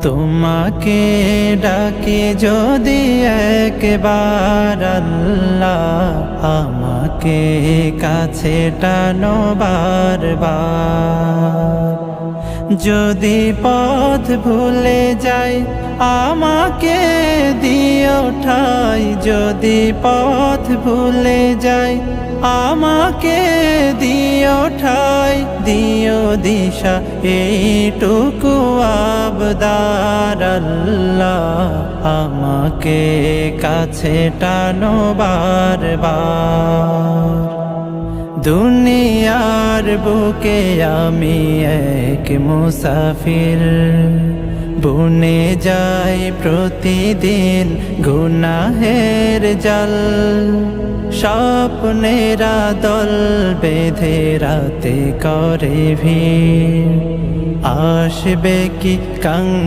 তোমাকে ডাকি যদি একবার আল্লাহ, আমাকে কাছে টানো বারবার। যদি পথ ভুলে যাই আমাকে দিও ঠাই, যদি পথ ভুলে যাই আমাকে দিও ঠাই, দিও দিশা এইটুকু আবদার আল্লাহ, আমাকে কাছে টানো বারবার। দুনিয়ার বুকে আমি এক মুসাফির, বুনে যাই প্রতিদিন গুনাহের জাল। স্বপ্নেরা দল বেঁধে রাতে করে ভিড়, আসবে কি